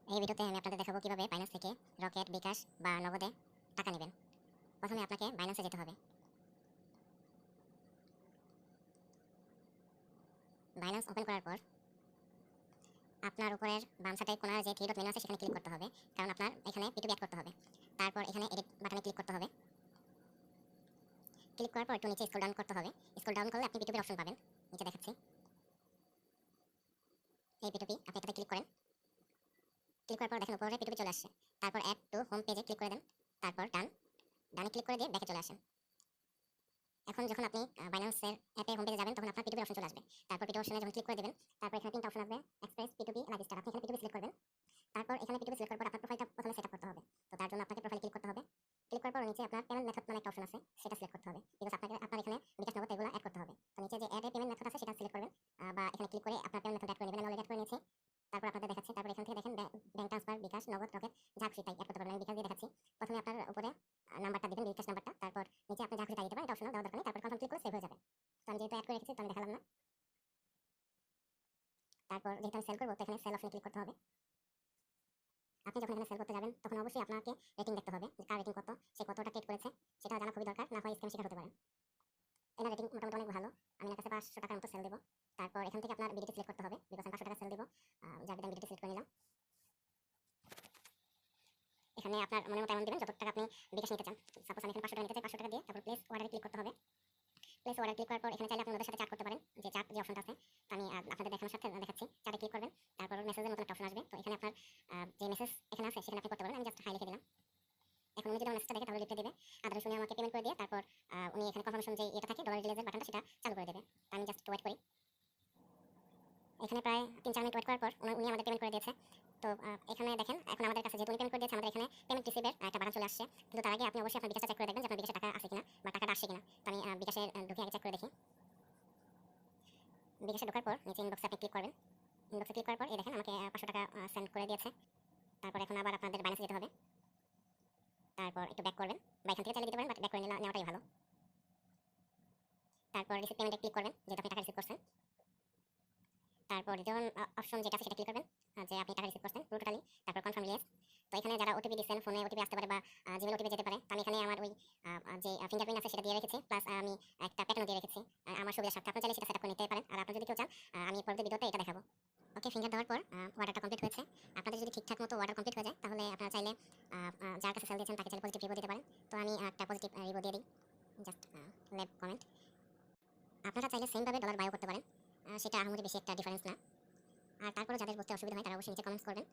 এই ভিডিওতে আমি আপনাদের দেখাবো কিভাবে বাইন্যান্স থেকে রকেট, বিকাশ বা নগদে টাকা নেবেন। প্রথমে আপনাকে বাইন্যান্সে যেতে হবে। বাইন্যান্স ওপেন করার পর আপনার উপরের বাম সাইডে কোণার যে থ্রি ডট মেনু আছে সেখানে ক্লিক করতে হবে, কারণ আপনার এখানে P2P অ্যাড করতে হবে। তারপর এখানে এডিট বাটনে ক্লিক করতে হবে। ক্লিক করার পর একটু নিচে স্ক্রল ডাউন করতে হবে। স্ক্রল ডাউন করলে আপনি P2P অপশন পাবেন। নিচে দেখাচ্ছি, এই P2P আপনি এটাতে ক্লিক করেন। ক্লিক করার পর দেখেন উপরে P2P চলে আসছে। তারপর অ্যাড টু হোম পেজে ক্লিক করে দেন। তারপর ডানে ক্লিক করে দিয়ে ব্যাকে চলে আসেন। এখন যখন আপনি বাইন্যান্সের অ্যাপে হোম পেজে যাবেন তখন আপনার P2P অপশন চলে আসবে। তারপর P2P অপশনে যখন ক্লিক করে দিবেন, তারপর এখানে তিনটা অপশন আসবে, এক্সপ্রেস, P2P, রেজিস্টার। আপনি এখানে P2P সিলেক্ট করবেন। তারপর এখানে P2P সিলেক্ট করার পর আপনার প্রোফাইলটা প্রথমে সেটআপ করতে হবে। তো তার জন্য আপনাকে প্রোফাইলে ক্লিক করতে হবে। ক্লিক করার পর নিচে আপনার পেমেন্ট মেথড নামে একটা অপশন আছে, সেটা সিলেক্ট করতে হবে। বিকজ আপনার এখানে বিকাশ নগদ এগুলো অ্যাড করতে হবে। তো নিচে যে অ্যাড এ পেমেন্ট মেথড আছে সেটা সিলেক্ট করবেন, বা এখানে ক্লিক করে আপনার পেমেন্ট মেথড অ্যাড করে নেবেন। আমি অলরেডি অ্যাড করে নিয়েছি। তারপর আপনাদের দেখাচ্ছি। তারপর এখান থেকে দেখেন ব্যাংক ট্রান্সফার, বিকাশ, নগদ, রকেট, যা খুশি তাই অ্যাড করতে পারবেন। আমি বিকাশ দিয়ে দেখাচ্ছি। প্রথমে আপনার উপরে নাম্বারটা দিবেন, বিকাশ নাম্বারটা। তারপর নিচে আপনি যা খুশি তাই দিতে পারেন, এটা অপশনাল, দেওয়ার দরকার নেই। তারপর কনফার্ম ক্লিক করে সেভ হয়ে যাবে। তো আমি যেহেতু অ্যাড করে রেখেছি তো আমি দেখালাম না। তারপর যেহেতু আমি সেল করবো তো এখানে সেল অপশনে ক্লিক করতে হবে। আপনি যখন এখানে সেল করতে যাবেন তখন অবশ্যই আপনাকে রেটিং দেখতে হবে, কার রেটিং কত, সে কতটা ট্রেড করেছে সেটা জানা খুবই দরকার, না হয় স্ক্যাম শিকার হতে পারে। এনার রেটিং মোটামুটি অনেক ভালো। আমি এর কাছে 500 টাকার মতো সেল দেবো। তারপর এখান থেকে আপনার বিডিটি সিলেক্ট করতে হবে, বিকজ আমি 500 টাকা সেল দেবো। যার বিধান বিডিটি সিলেক্ট করে নিলাম। এখানে আপনার মনের মতো অ্যামাউন্ট দিবেন যত টাকা আপনি বিকাশ নিতে চান। সাপোজ আমি এখানে 500 টাকা নিতে চাই, 500 টাকা দিয়ে তারপর প্লেস অর্ডারে ক্লিক করতে হবে। প্লেস অর্ডার ক্লিক করার পর এখানে চাইলে আপনি ওদের সাথে চ্যাট করতে পারেন, যে চ্যাট যে অপশনটা আছে। তো আমি আপনাদের দেখানোর সাথে দেখাচ্ছি। চ্যাটে ক্লিক করবেন, তারপর মেসেজের মতো একটা অপশন আসবে। তো এখানে আপনার যে মেসেজ এখানে আছে সেখানে আপনি করতে পারেন। আমি জাস্ট হাই লিখে দিলাম। এখন উনি যদি আমার মেসেজটা দেখে তাহলে রিপ্লাই দেবে। আদারস উনি আমাকে পেমেন্ট করে দিয়ে তারপর উনি এখানে কনফার্মেশন যে এটা থাকে ডলার রিলিজের বাটনটা সেটা চালু করে দেবে। তো আমি জাস্ট ওয়েট করি। এখানে প্রায় 3-4 মিনিট ওয়েট করার পর উনি আমাদের পেমেন্ট করে দিয়েছে। তো এখানে দেখেন এখন আমাদের কাছে যেহেতু উনি পেমেন্ট করে দিয়েছে, আমাদের এখানে পেমেন্ট রিসিভের একটা বাটন চলে আসছে। কিন্তু তার আগে আপনি অবশ্যই আপনার বিকাশটা চেক করে দেখবেন যে আপনার বিকাশে টাকা আছে কিনা বা টাকাটা আসছে কিনা। তো আমি বিকাশে ঢুকে আগে চেক করে দেখি। বিকাশে ঢোকার পর নিচে ইনবক্সে আপনি ক্লিক করবেন। ইনবক্সে ক্লিক করার পর এই দেখেন আমাকে 500 টাকা সেন্ড করে দিয়েছে। তারপর এখন আবার আপনাদের বাইন্যান্সে যেতে হবে। তারপর একটু ব্যাক করবেন, বা এখান থেকে চাইলে দিতে পারেন, বাট ব্যাক করে নেওয়াটাই ভালো। তারপর রিসিভ পেমেন্টে ক্লিক করবেন, যেহেতু আপনি টাকা রিসিভ করছেন। তারপর রিটার্ন অপশন যেটা আছে সেটা ক্লিক করবেন, যে আপনি টাকা রিসিভ করছেন পুরো টোটালি। তারপর কনফার্ম ইয়েস। তো এখানে যারা ওটিপি দিচ্ছেন, ফোনে ওটিপি আসতে পারে বা জিমেল ওটিপি যেতে পারে। তো আমি এখানে আমার ওই যে ফিঙ্গারপ্রিন্ট আছে সেটা দিয়ে রেখেছি, প্লাস আমি একটা প্যাটার্ন দিয়ে রেখেছি আমার সুবিধার স্বার্থে। আপনি চাইলে সেটা সেট আপ করে নিতে পারেন। আর আপনি যদি কেউ চান আমি পরবর্তী ভিডিওতে এটা দেখাবো। ওকে, ফিঙ্গার দেওয়ার পর অর্ডারটা কমপ্লিট হয়েছে। আপনাদের যদি ঠিকঠাক মতো অর্ডার কমপ্লিট হয়ে যায় তাহলে আপনারা চাইলে যার কাছে সেল দিয়েছেন তাকে চাইলে পজিটিভ রিভিউ দিতে পারেন। তো আমি একটা পজিটিভ রিভিউ দিয়ে দিই, জাস্ট লেভ কমেন্ট। আপনারা চাইলে সেমভাবে ডলার বায়ও করতে পারেন, সেটা আহামরি বেশি একটা ডিফারেন্স না। আর তারপরে যাদের বুঝতে অসুবিধা হয় তারা অবশ্যই নিচে কমেন্টস করবেন।